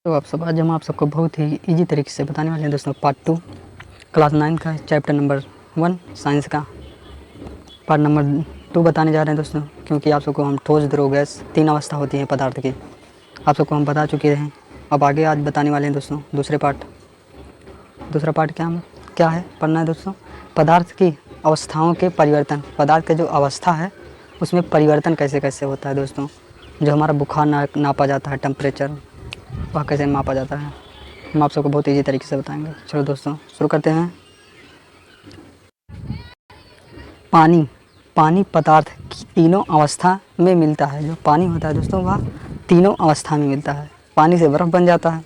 तो आप सब आज हम आप सबको बहुत ही इजी तरीके से बताने वाले हैं दोस्तों पार्ट 2 क्लास 9 का चैप्टर नंबर 1 साइंस का पार्ट नंबर 2 बताने जा रहे हैं दोस्तों, क्योंकि आप सबको हम ठोस द्रव गैस 3 अवस्था होती है पदार्थ की, आप सबको हम बता चुके हैं। अब आगे आज बताने वाले हैं दोस्तों दूसरा पार्ट क्या है पढ़ना है दोस्तों, पदार्थ की अवस्थाओं के परिवर्तन। पदार्थ का जो अवस्था है उसमें परिवर्तन कैसे कैसे होता है दोस्तों। जो हमारा बुखार नापा जाता है, टेम्परेचर, वह कैसे मापा जाता है, हम आप सबको बहुत इजी तरीके से बताएंगे। चलो दोस्तों शुरू करते हैं। पानी पदार्थ की तीनों अवस्था में मिलता है। जो पानी होता है दोस्तों वह तीनों अवस्था में मिलता है। पानी से बर्फ़ बन जाता है,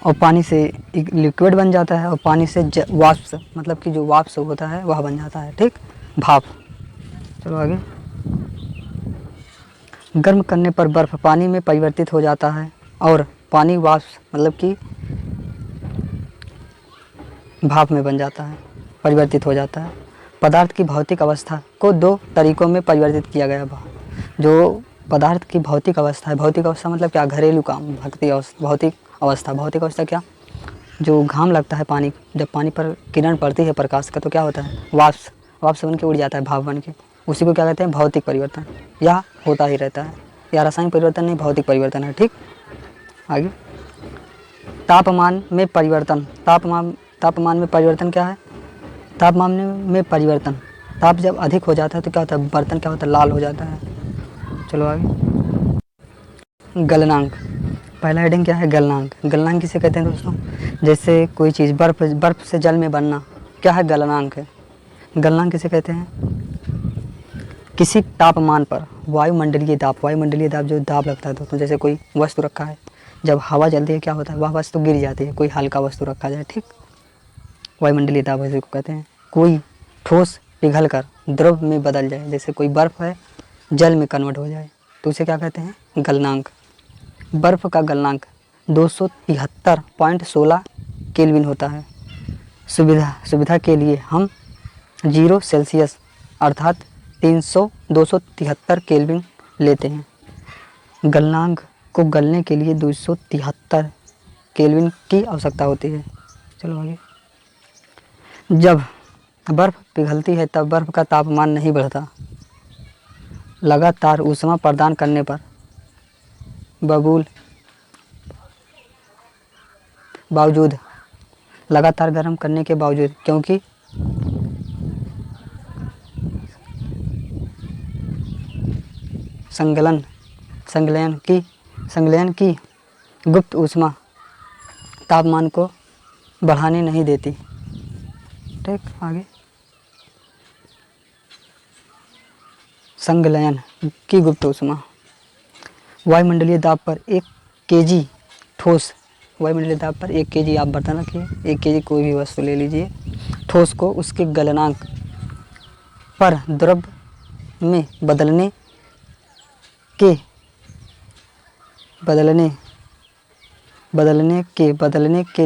और पानी से लिक्विड बन जाता है, और पानी से वाष्प, मतलब कि जो वाष्प होता है वह बन जाता है, ठीक, भाप। चलो आगे। गर्म करने पर बर्फ़ पानी में परिवर्तित हो जाता है, और पानी वाष्प मतलब कि भाप में बन जाता है, परिवर्तित हो जाता है। पदार्थ की भौतिक अवस्था को 2 तरीकों में परिवर्तित किया गया है। जो पदार्थ की भौतिक अवस्था है, भौतिक अवस्था मतलब क्या, घरेलू काम, भौतिक अवस्था क्या, जो घाम लगता है पानी, जब पानी पर किरण पड़ती है प्रकाश का तो क्या होता है, वाष्प बन के उड़ जाता है, भाप बन के, उसी को क्या कहते हैं, भौतिक परिवर्तन। यह होता ही रहता है, या रासायनिक परिवर्तन नहीं, भौतिक परिवर्तन है, ठीक। आगे, तापमान में परिवर्तन। तापमान में परिवर्तन क्या है, तापमान में परिवर्तन, ताप जब अधिक हो जाता है तो क्या होता है, बर्तन क्या होता है, लाल हो जाता है। चलो आगे। गलनांक, पहला हेडिंग क्या है, गलनांक। गलनांक किसे कहते हैं दोस्तों, जैसे कोई चीज़ बर्फ से जल में बनना, क्या है, गलनांक है। गलनांक किसे कहते हैं, किसी तापमान पर वायुमंडलीय दाब जो दाब लगता है दोस्तों, जैसे कोई वस्तु रखा है, जब हवा चलती है क्या होता है, वह वस्तु गिर जाती है, कोई हल्का वस्तु रखा जाए, ठीक, वायुमंडलीय दाब इसी को कहते हैं। कोई ठोस पिघलकर द्रव में बदल जाए, जैसे कोई बर्फ़ है जल में कन्वर्ट हो जाए, तो उसे क्या कहते हैं, गलनांक। बर्फ़ का गलनांक 273.16 केल्विन होता है। सुविधा के लिए हम 0 सेल्सियस अर्थात 273 केल्विन लेते हैं। गलनांक को गलने के लिए 273 केल्विन की आवश्यकता होती है। चलो आगे। जब बर्फ़ पिघलती है तब बर्फ़ का तापमान नहीं बढ़ता। लगातार ऊष्मा प्रदान करने पर बावजूद लगातार गर्म करने के बावजूद, क्योंकि संलयन की गुप्त ऊष्मा तापमान को बढ़ाने नहीं देती, ठीक। आगे, संलयन की गुप्त ऊष्मा। वायुमंडलीय दाब पर 1 kg ठोस, वायुमंडलीय दाब पर 1 kg आप बर्तन रखिए, 1 kg कोई भी वस्तु ले लीजिए, ठोस को उसके गलनांक पर द्रव में बदलने के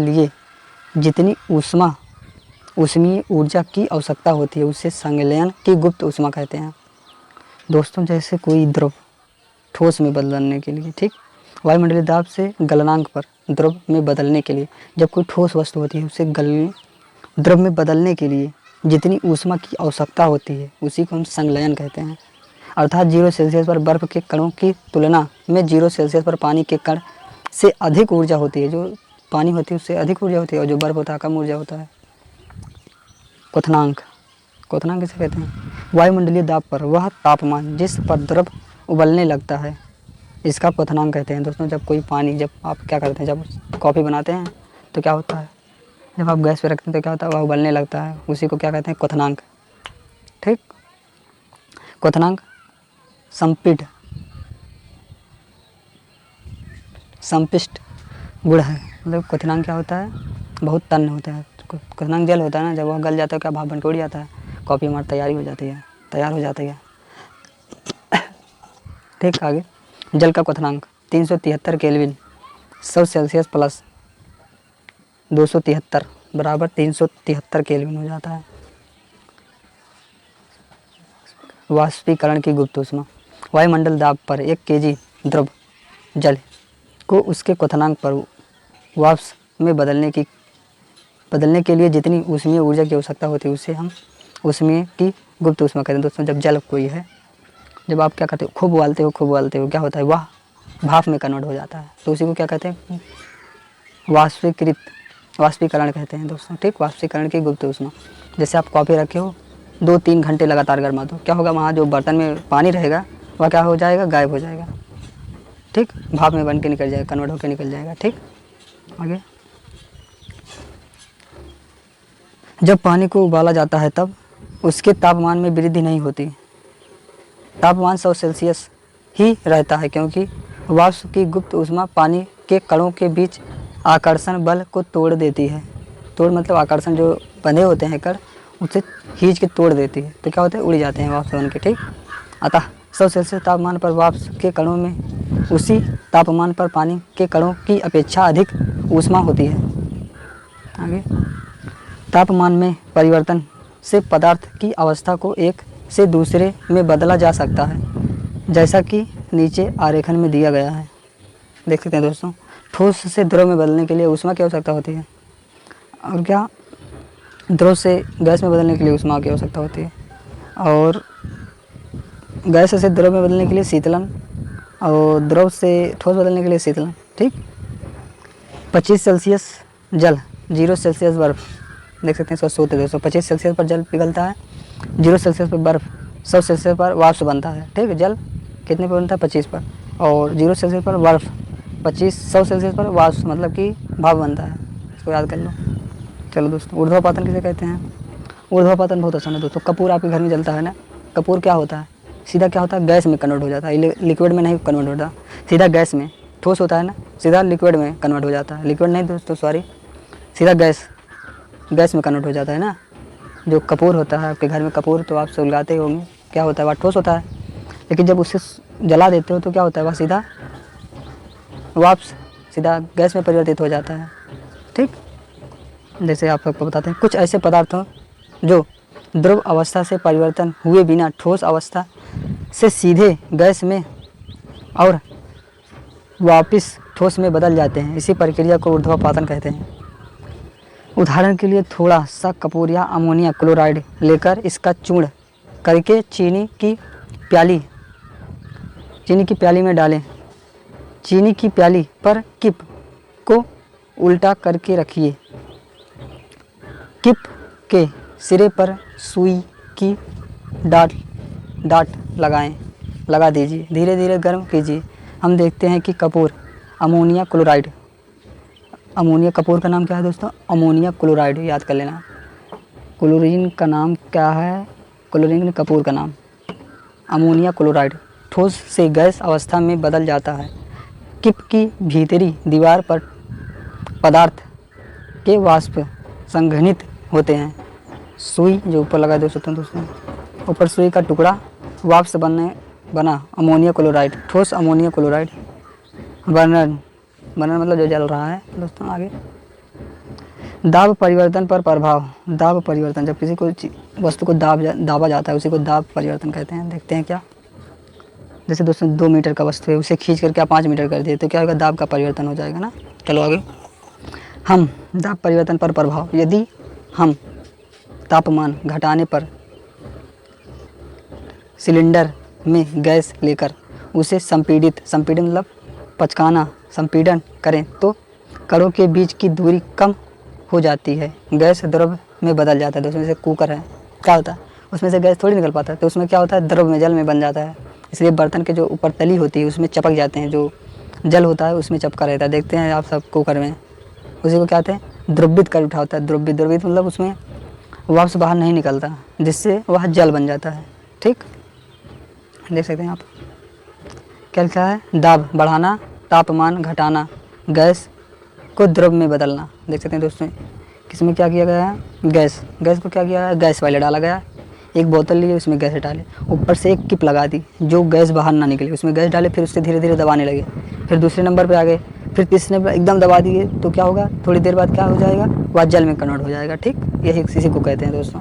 लिए जितनी ऊष्मीय ऊर्जा की आवश्यकता होती है उसे संलयन की गुप्त ऊष्मा कहते हैं दोस्तों। जैसे कोई द्रव ठोस में बदलने के लिए, ठीक, वायुमंडलीय दाब से गलनांक पर द्रव में बदलने के लिए, जब कोई ठोस वस्तु होती है उसे द्रव में बदलने के लिए जितनी ऊष्मा की आवश्यकता होती है उसी को हम संलयन कहते हैं। अर्थात 0 सेल्सियस पर बर्फ़ के कणों की तुलना में 0 सेल्सियस पर पानी के कण से अधिक ऊर्जा होती है। जो पानी होती है उससे अधिक ऊर्जा होती है, और जो बर्फ़ होता है कम ऊर्जा होता है। क्वथनांक किसे कहते हैं, वायुमंडलीय दाब पर वह तापमान जिस पर द्रव उबलने लगता है, इसका क्वथनांक कहते हैं दोस्तों। जब आप क्या करते हैं, जब कॉफ़ी बनाते हैं तो क्या होता है, जब आप गैस पे रखते हैं तो क्या होता है, वह उबलने लगता है, उसी को क्या कहते हैं, क्वथनांक, ठीक। क्वथनांक संपिष्ट गुण है, मतलब क्वथनांक क्या होता है, बहुत तन्य होता है। क्वथनांक जल होता है ना, जब वह गल जाता है क्या भाप बन के उड़ जाता है, कॉफ़ी हमारी तैयार हो जाती है, ठीक। आगे, जल का क्वथनांक 373 केल्विन 100 सेल्सियस प्लस 273 बराबर 373 केल्विन हो जाता है। वाष्पीकरण की गुप्त ऊष्मा। वायुमंडल दाब पर 1 kg द्रव जल को उसके क्वथनांक पर वाष्प में बदलने के लिए जितनी ऊष्मीय ऊर्जा की आवश्यकता होती है उसे हम ऊष्मीय की गुप्त ऊष्मा कहते हैं। दोस्तों जब जल कोई है, जब आप क्या करते हो, खूब उबालते हो क्या होता है, वह भाप में कन्वर्ट हो जाता है, तो उसी को क्या कहते हैं, वाष्पीकरण कहते हैं दोस्तों। ठीक, वाष्पीकरण की गुप्त ऊष्मा। जैसे आप कॉफ़ी रखे हो, 2-3 घंटे लगातार गर्मा दो, क्या होगा, वहाँ जो बर्तन में पानी रहेगा वह क्या हो जाएगा, गायब हो जाएगा। ठीक, भाप में बन के निकल जाएगा, कन्वर्ट होकर निकल जाएगा। ठीक, आगे जब पानी को उबाला जाता है तब उसके तापमान में वृद्धि नहीं होती, तापमान 100 सेल्सियस ही रहता है, क्योंकि वाष्प की गुप्त ऊष्मा पानी के कणों के बीच आकर्षण बल को तोड़ देती है। तोड़ मतलब आकर्षण, जो बंधे होते हैं कण उसे खींच के तोड़ देती है, तो क्या होता है, उड़ जाते हैं वाष्प बन के। ठीक, अतः 100 सेल्सियस तापमान पर वाष्प के कणों में उसी तापमान पर पानी के कणों की अपेक्षा अधिक ऊष्मा होती है। आगे तापमान में परिवर्तन से पदार्थ की अवस्था को एक से दूसरे में बदला जा सकता है, जैसा कि नीचे आरेखन में दिया गया है। देख सकते हैं दोस्तों, ठोस से द्रव में बदलने के लिए ऊष्मा की आवश्यकता होती है, और क्या, द्रव से गैस में बदलने के लिए ऊष्मा की आवश्यकता होती है, और गैस से द्रव में बदलने के लिए शीतलन, और द्रव से ठोस बदलने के लिए शीतलन। ठीक, 25 सेल्सियस जल, 0 सेल्सियस बर्फ। देख सकते हैं इसका सूत्र दोस्तों, 25 सेल्सियस पर जल पिघलता है, 0 सेल्सियस पर बर्फ, 100 सेल्सियस पर वाष्प बनता है। ठीक, जल कितने पर बनता है, 25 पर, और 0 सेल्सियस पर बर्फ, 100 सेल्सियस पर वाष्प मतलब कि भाप बनता है। इसको याद कर लो। चलो दोस्तों, ऊर्ध्वापातन किसे कहते हैं? ऊर्ध्वापातन बहुत आसान है दोस्तों। कपूर आपके घर में जलता है ना, कपूर क्या होता है, सीधा क्या होता है, गैस में कन्वर्ट हो जाता है, लिक्विड में नहीं कन्वर्ट होता, सीधा गैस में। ठोस होता है ना, सीधा लिक्विड में कन्वर्ट हो जाता है, लिक्विड नहीं दोस्तों, सॉरी, सीधा गैस में कन्वर्ट हो जाता है ना। जो कपूर होता है आपके घर में, कपूर तो आप सुलगाते होंगे, क्या होता है, वह ठोस होता है, लेकिन जब उसे जला देते हो तो क्या होता है, वह सीधा वाष्प, सीधा गैस में परिवर्तित हो जाता है। ठीक, जैसे आप सबको बताते हैं, कुछ ऐसे पदार्थ हो जो द्रव अवस्था से परिवर्तन हुए बिना ठोस अवस्था से सीधे गैस में और वापस ठोस में बदल जाते हैं, इसी प्रक्रिया को ऊर्ध्वापातन कहते हैं। उदाहरण के लिए थोड़ा सा कपूर या अमोनिया क्लोराइड लेकर इसका चूर्ण करके चीनी की प्याली में डालें। चीनी की प्याली पर किप को उल्टा करके रखिए, किप के सिरे पर सुई की डाट लगा दीजिए, धीरे धीरे गर्म कीजिए। हम देखते हैं कि Kapoor ammonia chloride, ammonia Kapoor का नाम क्या है दोस्तों, अमोनिया क्लोराइड, याद कर लेना। क्लोरीन का नाम क्या है, क्लोरीन कपूर का नाम अमोनिया क्लोराइड, ठोस से गैस अवस्था में बदल जाता है। किप की भीतरी दीवार पर पदार्थ के वाष्प संघनित होते हैं। सुई जो ऊपर लगा दोस्तों, ऊपर सुई का टुकड़ा वाष्प बना अमोनिया क्लोराइड, ठोस अमोनिया क्लोराइड। वर्णन मतलब जो जल रहा है दोस्तों। आगे दाब परिवर्तन पर प्रभाव। दाब परिवर्तन, जब किसी को वस्तु को दाबा जाता है उसी को दाब परिवर्तन कहते हैं। देखते हैं क्या, जैसे दोस्तों 2 मीटर का वस्तु है, उसे खींच करके आप 5 मीटर कर दिए तो क्या होगा, दाब का परिवर्तन हो जाएगा ना। चलो आगे, हम दाब परिवर्तन पर प्रभाव। यदि हम तापमान घटाने पर सिलेंडर में गैस लेकर उसे संपीड़न मतलब पचकाना, संपीड़न करें तो कणों के बीच की दूरी कम हो जाती है, गैस द्रव में बदल जाता है। दोस्तों जैसे कुकर है, क्या होता है, उसमें से गैस थोड़ी निकल पाता है, तो उसमें क्या होता है, द्रव में, जल में बन जाता है। इसलिए बर्तन के जो ऊपर तली होती है उसमें चपक जाते हैं, जो जल होता है उसमें चपका रहता है। देखते हैं आप सब कुकर में, उसी को क्या कहते हैं, द्रवित कर उठा होता है। द्रवित मतलब उसमें वाष्प बाहर नहीं निकलता, जिससे वह जल बन जाता है। ठीक, देख सकते हैं आप, क्या लिखा है, दाब बढ़ाना, तापमान घटाना, गैस को द्रव में बदलना। देख सकते हैं दोस्तों, किसमें क्या किया गया है, गैस को क्या किया है, गैस वाले डाला गया। एक बोतल लिए, उसमें गैस डाले, ऊपर से एक किप लगा दी जो गैस बाहर ना निकले, उसमें गैस डाले, फिर उससे धीरे धीरे दबाने लगे, फिर दूसरे नंबर पे आ गए, फिर तीसरे नंबर एकदम दबा दिए तो क्या होगा, थोड़ी देर बाद क्या हो जाएगा, वह जल में कन्वर्ट हो जाएगा। ठीक, यही इसी को कहते हैं दोस्तों।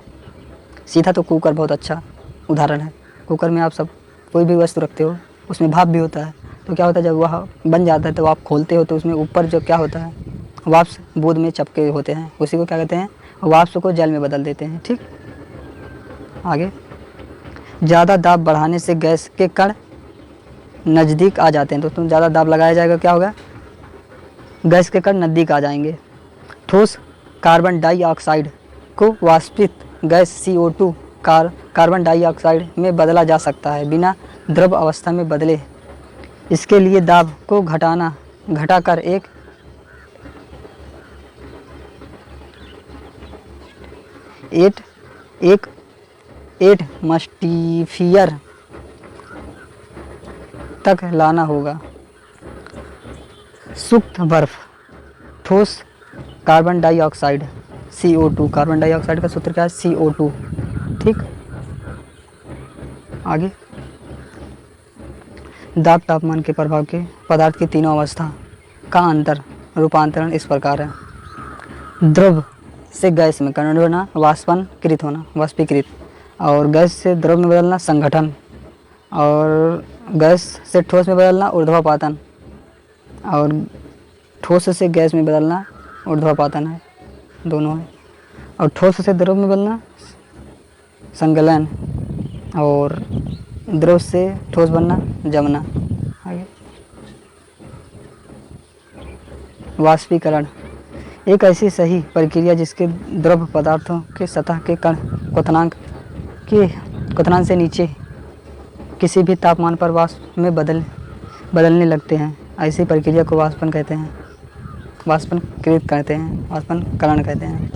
सीधा तो कुकर बहुत अच्छा उदाहरण है। कुकर में आप सब कोई भी वस्तु रखते हो, उसमें भाप भी होता है, तो क्या होता है, जब वह बन जाता है तो आप खोलते हो तो उसमें ऊपर जो क्या होता है, वाष्प बूंद में चपके होते हैं, उसी को क्या कहते हैं, वाष्प को जल में बदल देते हैं। ठीक, आगे, ज़्यादा दाब बढ़ाने से गैस के कण नज़दीक आ जाते हैं। दोस्तों ज़्यादा दाब लगाया जाएगा, क्या होगा, गैस के कण नज़दीक आ जाएंगे। ठोस कार्बन डाइऑक्साइड को वाष्पित गैस CO2 कार्बन डाइऑक्साइड में बदला जा सकता है बिना द्रव अवस्था में बदले। इसके लिए दाब को घटाकर एक एटमॉस्फियर तक लाना होगा। सूक्ष्म बर्फ, ठोस carbon dioxide CO2, carbon dioxide का सूत्र क्या है, CO2। ठीक, आगे, दाब तापमान के प्रभाव के पदार्थ की तीनों अवस्था का अंतर रूपांतरण इस प्रकार है। द्रव से गैस में कन्वर्ट होना, वाष्पीकृत होना, वाष्पीकृत, और गैस से द्रव में बदलना, संघटन, और गैस से ठोस में बदलना, ऊर्ध्वपातन, और ठोस से गैस में बदलना ऊर्ध्वपातन है, दोनों है। और ठोस से द्रव में बदलना संगलन, और द्रव से ठोस बनना जमना। आगे, वाष्पीकरण एक ऐसी सही प्रक्रिया जिसके द्रव पदार्थों के सतह के कण क्वथनांक से नीचे किसी भी तापमान पर वाष्प में बदलने लगते हैं। ऐसी प्रक्रिया को वाष्पन कहते हैं, वाष्पनकृत कहते हैं, वाष्पनकरण कहते हैं।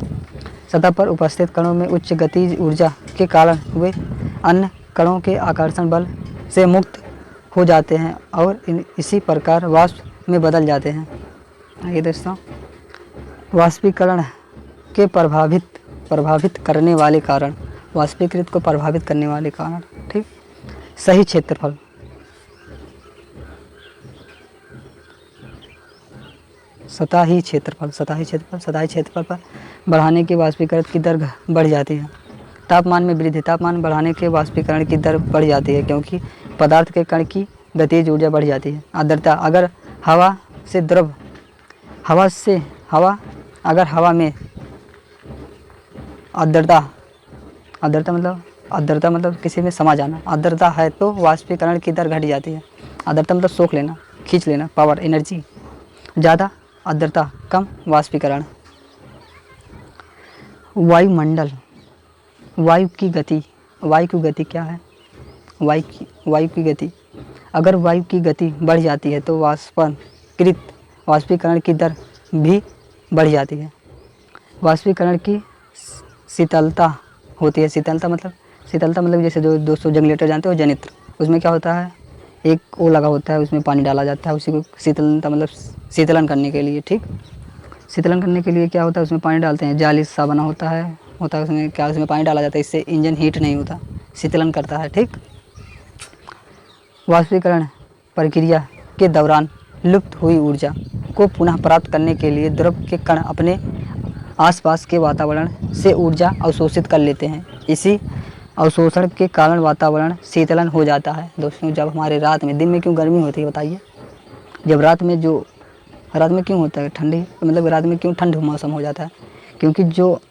सतह पर उपस्थित कणों में उच्च गतिज ऊर्जा के कारण वे अन्य कणों के आकर्षण बल से मुक्त हो जाते हैं और इसी प्रकार वाष्प में बदल जाते हैं। आगे दोस्तों, वाष्पीकरण के प्रभावित करने वाले कारण, वाष्पीकृत को प्रभावित करने वाले कारण। ठीक, सही क्षेत्रफल, सतही क्षेत्रफल पर बढ़ाने के वाष्पीकरण की दर बढ़ जाती है। तापमान में वृद्धि, तापमान बढ़ाने के वाष्पीकरण की दर बढ़ जाती है क्योंकि पदार्थ के कण की गतिज ऊर्जा बढ़ जाती है। आर्द्रता, अगर हवा में आर्द्रता मतलब किसी में समा जाना, आर्द्रता है तो वाष्पीकरण की दर घट जाती है। आर्द्रता मतलब सोख लेना, खींच लेना, पावर, एनर्जी। ज़्यादा आर्द्रता, कम वाष्पीकरण। वायुमंडल, वायु की गति क्या है, वायु की गति, अगर वायु की गति बढ़ जाती है तो वाष्पीकरण की दर भी बढ़ जाती है। वाष्पीकरण की शीतलता होती है, शीतलता मतलब जैसे जो दोस्तों जनरेटर जानते हो, जनित्र, उसमें क्या होता है, एक वो लगा होता है, उसमें पानी डाला जाता है, उसी को शीतलता मतलब शीतलन करने के लिए। ठीक, शीतलन करने के लिए क्या होता है, उसमें पानी डालते हैं, जाली सा बना होता है उसमें पानी डाला जाता है, इससे इंजन हीट नहीं होता, शीतलन करता है। ठीक, वाष्पीकरण प्रक्रिया के दौरान लुप्त हुई ऊर्जा को पुनः प्राप्त करने के लिए द्रव के कण अपने आसपास के वातावरण से ऊर्जा अवशोषित कर लेते हैं। इसी अवशोषण के कारण वातावरण शीतलन हो जाता है। दोस्तों जब हमारे रात में, दिन में क्यों गर्मी होती है बताइए, जब रात में क्यों होता है ठंडी, मतलब रात में क्यों ठंड मौसम हो जाता है, क्योंकि जो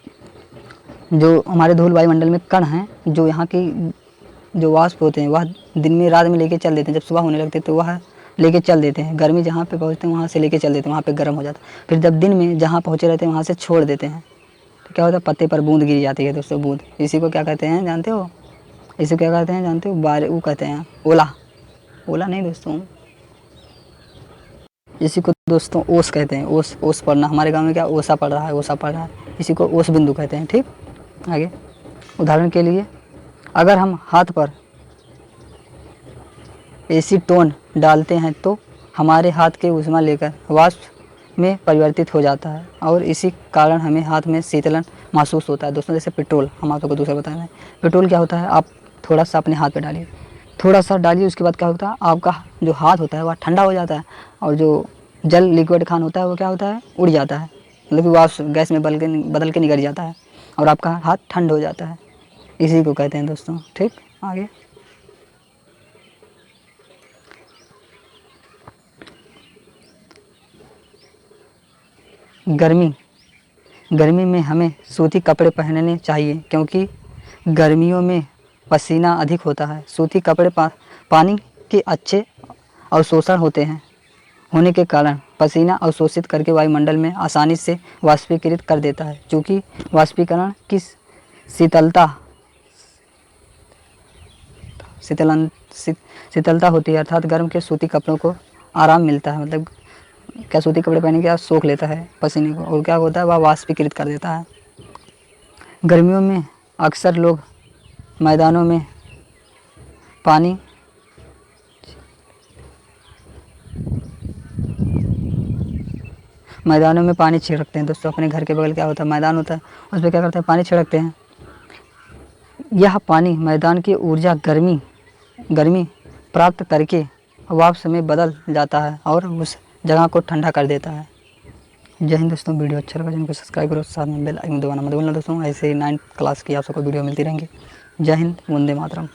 हमारे धूल वायुमंडल में कण हैं, जो यहाँ की जो वाष्प होते हैं वह दिन में रात में लेके चल देते हैं, जब सुबह होने लगते हैं तो वह लेके चल देते हैं, गर्मी जहाँ पे पहुँचते हैं वहाँ से लेके चल देते हैं, वहाँ पे गर्म हो जाता है। फिर जब दिन में जहाँ पहुँचे रहते हैं वहाँ से छोड़ देते हैं, तो क्या होता है, पत्ते पर बूंद गिर जाती है दोस्तों, बूंद। इसी को क्या कहते हैं जानते हो, वो कहते हैं ओला नहीं दोस्तों, इसी को दोस्तों ओस कहते हैं। ओस पढ़ना, हमारे गाँव में क्या ओसा पढ़ रहा है, इसी को ओस बिंदु कहते हैं। ठीक, आगे, उदाहरण के लिए अगर हम हाथ पर एसीटोन डालते हैं तो हमारे हाथ के ऊष्मा लेकर वाष्प में परिवर्तित हो जाता है और इसी कारण हमें हाथ में शीतलन महसूस होता है। दोस्तों जैसे पेट्रोल, हम आपको दूसरा बताएं हैं, पेट्रोल क्या होता है, आप थोड़ा सा अपने हाथ पे डालिए, उसके बाद क्या होता है, आपका जो हाथ होता है वह ठंडा हो जाता है और जो जल लिक्विड खान होता है वो क्या होता है, उड़ जाता है, मतलब कि वाष्प गैस में बदल के निकल जाता है और आपका हाथ ठंड हो जाता है, इसी को कहते हैं दोस्तों। ठीक, आगे, गर्मी गर्मी में हमें सूती कपड़े पहनने चाहिए, क्योंकि गर्मियों में पसीना अधिक होता है। सूती कपड़े पानी के अच्छे अवशोषण होने के कारण पसीना अवशोषित करके वायुमंडल में आसानी से वाष्पीकृत कर देता है। चूँकि वाष्पीकरण की शीतलता होती है, अर्थात गर्म के सूती कपड़ों को आराम मिलता है। मतलब क्या सूती कपड़े पहने के सोख लेता है पसीने को, और क्या होता है, वह वाष्पीकृत कर देता है। गर्मियों में अक्सर लोग मैदानों में पानी छिड़कते हैं। दोस्तों, अपने घर के बगल क्या होता है, मैदान होता है, उस पर क्या करते हैं, पानी छिड़कते हैं। यह पानी मैदान की ऊर्जा गर्मी प्राप्त करके वाष्प में बदल जाता है और उस जगह को ठंडा कर देता है। जय हिंद दोस्तों, वीडियो अच्छा लगा चैनल को सब्सक्राइब करो, साथ में बेल आइकन दबाना मत भूलना दोस्तों। ऐसे ही 9th क्लास की आप सबको वीडियो मिलती रहेंगी। जय हिंद, वंदे मातरम।